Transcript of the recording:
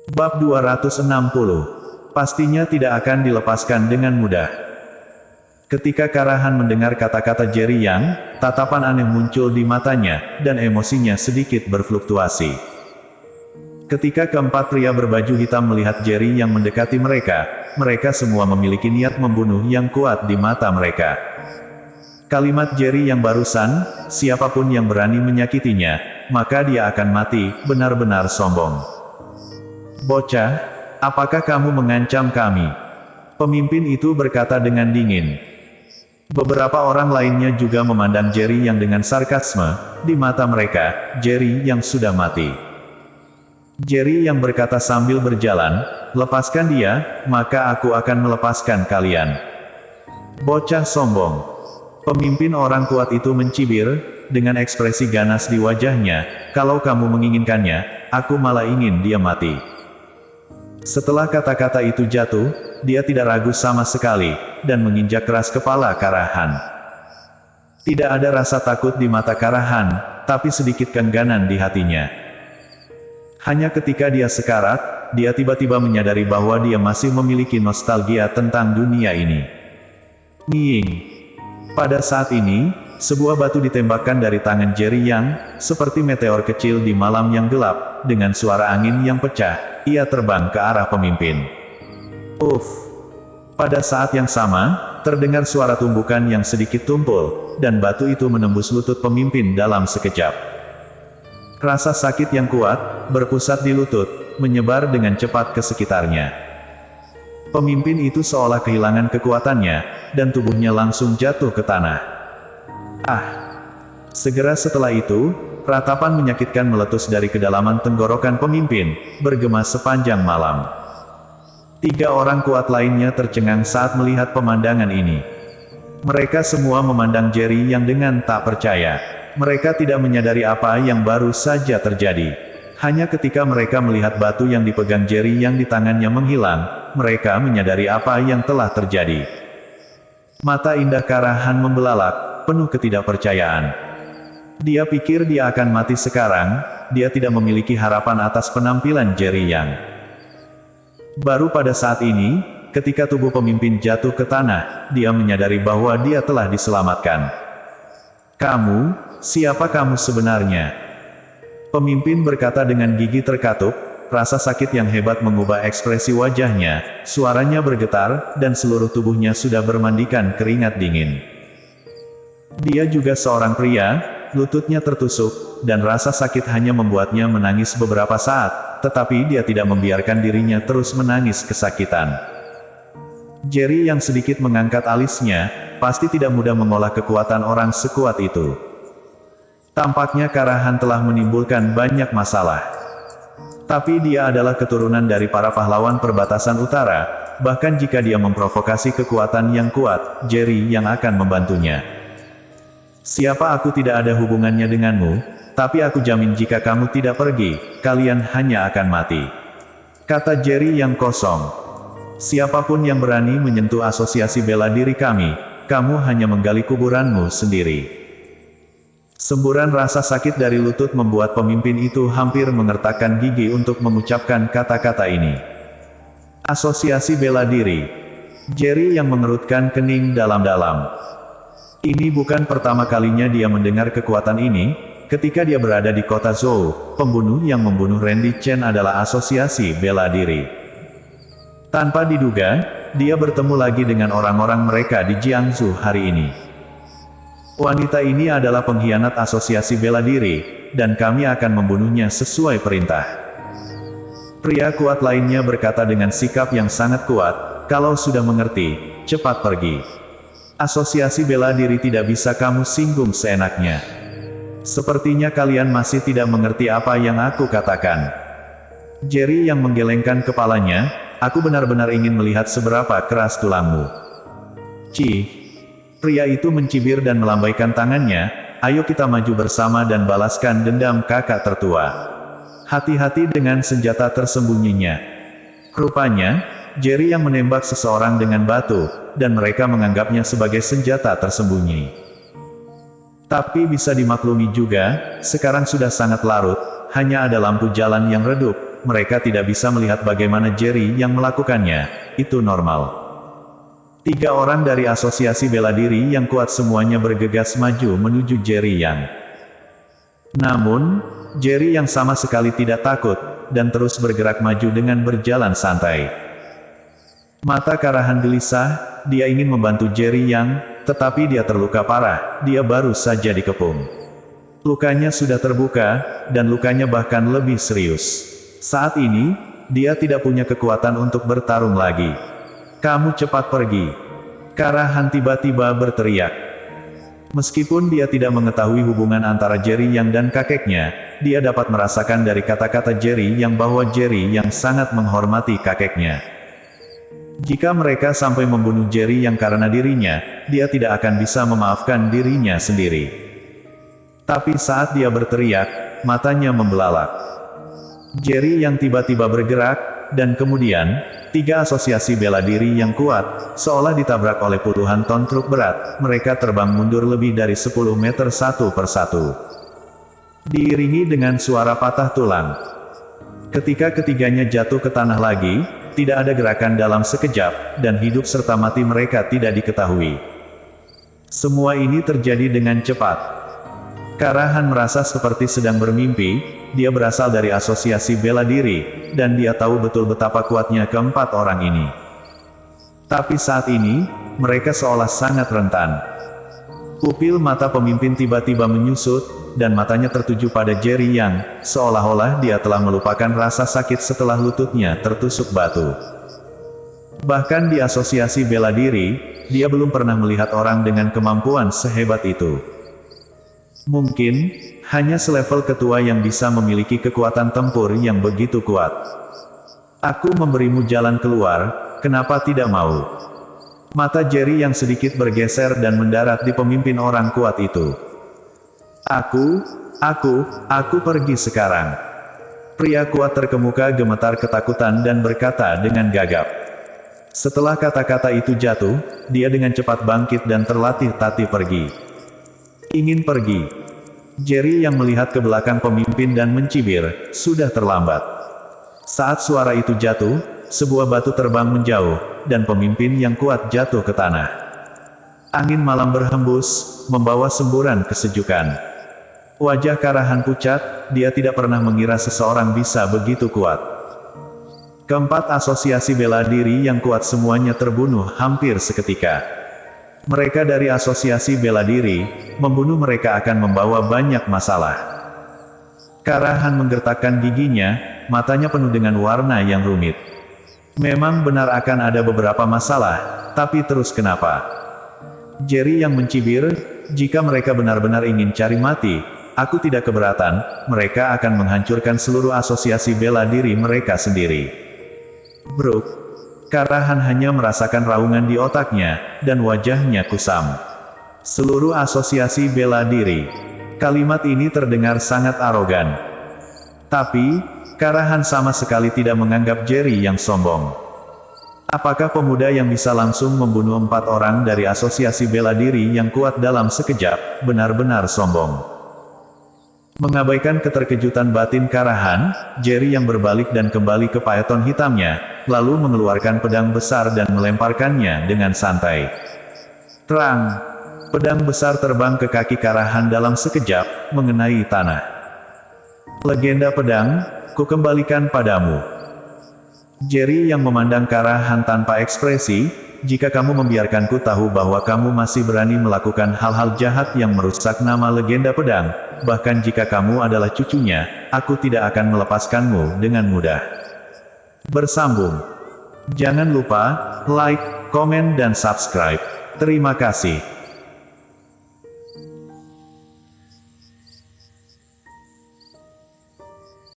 Bab 260. Pastinya tidak akan dilepaskan dengan mudah. Ketika Karahan mendengar kata-kata Jerry Yang, tatapan aneh muncul di matanya, dan emosinya sedikit berfluktuasi. Ketika keempat pria berbaju hitam melihat Jerry yang mendekati mereka, mereka semua memiliki niat membunuh yang kuat di mata mereka. Kalimat Jerry yang barusan, siapapun yang berani menyakitinya, maka dia akan mati, benar-benar sombong. Bocah, apakah kamu mengancam kami? Pemimpin itu berkata dengan dingin. Beberapa orang lainnya juga memandang Jerry yang dengan sarkasme, di mata mereka, Jerry yang sudah mati. Jerry yang berkata sambil berjalan, lepaskan dia, maka aku akan melepaskan kalian. Bocah sombong. Pemimpin orang kuat itu mencibir, dengan ekspresi ganas di wajahnya, kalau kamu menginginkannya, aku malah ingin dia mati. Setelah kata-kata itu jatuh, dia tidak ragu sama sekali, dan menginjak keras kepala Karahan. Tidak ada rasa takut di mata Karahan, tapi sedikit kengganan di hatinya. Hanya ketika dia sekarat, dia tiba-tiba menyadari bahwa dia masih memiliki nostalgia tentang dunia ini. Nying. Pada saat ini, sebuah batu ditembakkan dari tangan Jerry Yang, seperti meteor kecil di malam yang gelap, dengan suara angin yang pecah, ia terbang ke arah pemimpin. Uff! Pada saat yang sama, terdengar suara tumbukan yang sedikit tumpul, dan batu itu menembus lutut pemimpin dalam sekejap. Rasa sakit yang kuat, berpusat di lutut, menyebar dengan cepat ke sekitarnya. Pemimpin itu seolah kehilangan kekuatannya, dan tubuhnya langsung jatuh ke tanah. Ah! Segera setelah itu, ratapan menyakitkan meletus dari kedalaman tenggorokan pemimpin, bergema sepanjang malam. 3 orang kuat lainnya tercengang saat melihat pemandangan ini. Mereka semua memandang Jerry yang dengan tak percaya. Mereka tidak menyadari apa yang baru saja terjadi. Hanya ketika mereka melihat batu yang dipegang Jerry yang di tangannya menghilang, mereka menyadari apa yang telah terjadi. Mata indah Karahan membelalak, penuh ketidakpercayaan. Dia pikir dia akan mati sekarang, dia tidak memiliki harapan atas penampilan Jerry Yang. Baru pada saat ini, ketika tubuh pemimpin jatuh ke tanah, dia menyadari bahwa dia telah diselamatkan. Kamu, siapa kamu sebenarnya? Pemimpin berkata dengan gigi terkatup, rasa sakit yang hebat mengubah ekspresi wajahnya, suaranya bergetar, dan seluruh tubuhnya sudah bermandikan keringat dingin. Dia juga seorang pria, lututnya tertusuk, dan rasa sakit hanya membuatnya menangis beberapa saat, tetapi dia tidak membiarkan dirinya terus menangis kesakitan. Jerry yang sedikit mengangkat alisnya, pasti tidak mudah mengolah kekuatan orang sekuat itu. Tampaknya Karahan telah menimbulkan banyak masalah. Tapi dia adalah keturunan dari para pahlawan perbatasan utara, bahkan jika dia memprovokasi kekuatan yang kuat, Jerry yang akan membantunya. Siapa aku tidak ada hubungannya denganmu, tapi aku jamin jika kamu tidak pergi, kalian hanya akan mati. Kata Jerry yang kosong. Siapapun yang berani menyentuh asosiasi bela diri kami, kamu hanya menggali kuburanmu sendiri. Semburan rasa sakit dari lutut membuat pemimpin itu hampir mengertakkan gigi untuk mengucapkan kata-kata ini. Asosiasi bela diri. Jerry yang mengerutkan kening dalam-dalam. Ini bukan pertama kalinya dia mendengar kekuatan ini. Ketika dia berada di kota Zhou, pembunuh yang membunuh Randy Chen adalah asosiasi bela diri. Tanpa diduga, dia bertemu lagi dengan orang-orang mereka di Jiangsu hari ini. Wanita ini adalah pengkhianat asosiasi bela diri, dan kami akan membunuhnya sesuai perintah. Pria kuat lainnya berkata dengan sikap yang sangat kuat, kalau sudah mengerti, cepat pergi. Asosiasi bela diri tidak bisa kamu singgung seenaknya. Sepertinya kalian masih tidak mengerti apa yang aku katakan. Jerry yang menggelengkan kepalanya, aku benar-benar ingin melihat seberapa keras tulangmu. Cih. Pria itu mencibir dan melambaikan tangannya, ayo kita maju bersama dan balaskan dendam kakak tertua. Hati-hati dengan senjata tersembunyinya. Rupanya, Jerry yang menembak seseorang dengan batu, dan mereka menganggapnya sebagai senjata tersembunyi. Tapi bisa dimaklumi juga, sekarang sudah sangat larut, hanya ada lampu jalan yang redup, mereka tidak bisa melihat bagaimana Jerry yang melakukannya. Itu normal. 3 orang dari asosiasi bela diri yang kuat semuanya bergegas maju menuju Jerry Yang. Namun, Jerry yang sama sekali tidak takut, dan terus bergerak maju dengan berjalan santai. Mata Karahan gelisah, dia ingin membantu Jerry Yang, tetapi dia terluka parah, dia baru saja dikepung. Lukanya sudah terbuka, dan lukanya bahkan lebih serius. Saat ini, dia tidak punya kekuatan untuk bertarung lagi. Kamu cepat pergi. Karahan tiba-tiba berteriak. Meskipun dia tidak mengetahui hubungan antara Jerry Yang dan kakeknya, dia dapat merasakan dari kata-kata Jerry Yang bahwa Jerry Yang sangat menghormati kakeknya. Jika mereka sampai membunuh Jerry Yang karena dirinya, dia tidak akan bisa memaafkan dirinya sendiri. Tapi saat dia berteriak, matanya membelalak. Jerry Yang tiba-tiba bergerak, dan kemudian, 3 asosiasi bela diri yang kuat, seolah ditabrak oleh puluhan ton truk berat, mereka terbang mundur lebih dari 10 meter satu persatu. Diiringi dengan suara patah tulang. Ketika ketiganya jatuh ke tanah lagi, tidak ada gerakan dalam sekejap, dan hidup serta mati mereka tidak diketahui. Semua ini terjadi dengan cepat. Karahan merasa seperti sedang bermimpi, dia berasal dari asosiasi bela diri, dan dia tahu betul betapa kuatnya keempat orang ini. Tapi saat ini, mereka seolah sangat rentan. Pupil mata pemimpin tiba-tiba menyusut, dan matanya tertuju pada Jerry Yang, seolah-olah dia telah melupakan rasa sakit setelah lututnya tertusuk batu. Bahkan di asosiasi bela diri, dia belum pernah melihat orang dengan kemampuan sehebat itu. Mungkin, hanya selevel ketua yang bisa memiliki kekuatan tempur yang begitu kuat. Aku memberimu jalan keluar, kenapa tidak mau? Mata Jerry Yang sedikit bergeser dan mendarat di pemimpin orang kuat itu. Aku pergi sekarang. Pria kuat terkemuka gemetar ketakutan dan berkata dengan gagap. Setelah kata-kata itu jatuh, dia dengan cepat bangkit dan terlatih-tatih pergi. Ingin pergi. Jerry Yang melihat ke belakang pemimpin dan mencibir, sudah terlambat. Saat suara itu jatuh, sebuah batu terbang menjauh, dan pemimpin yang kuat jatuh ke tanah. Angin malam berhembus, membawa semburan kesejukan. Wajah Karahan pucat, dia tidak pernah mengira seseorang bisa begitu kuat. Keempat asosiasi bela diri yang kuat semuanya terbunuh hampir seketika. Mereka dari asosiasi bela diri, membunuh mereka akan membawa banyak masalah. Karahan menggertakkan giginya, matanya penuh dengan warna yang rumit. Memang benar akan ada beberapa masalah, tapi terus kenapa? Jerry Yang mencibir, jika mereka benar-benar ingin cari mati, aku tidak keberatan, mereka akan menghancurkan seluruh asosiasi bela diri mereka sendiri. Brook. Karahan hanya merasakan raungan di otaknya, dan wajahnya kusam. Seluruh asosiasi bela diri. Kalimat ini terdengar sangat arogan. Tapi, Karahan sama sekali tidak menganggap Jerry Yang sombong. Apakah pemuda yang bisa langsung membunuh 4 orang dari asosiasi bela diri yang kuat dalam sekejap, benar-benar sombong? Mengabaikan keterkejutan batin Karahan, Jerry Yang berbalik dan kembali ke paeton hitamnya, lalu mengeluarkan pedang besar dan melemparkannya dengan santai. Terang! Pedang besar terbang ke kaki Karahan dalam sekejap, mengenai tanah. Legenda pedang, kukembalikan padamu. Jerry Yang memandang Karahan tanpa ekspresi, jika kamu membiarkanku tahu bahwa kamu masih berani melakukan hal-hal jahat yang merusak nama legenda pedang, bahkan jika kamu adalah cucunya, aku tidak akan melepaskanmu dengan mudah. Bersambung. Jangan lupa, like, komen dan subscribe. Terima kasih.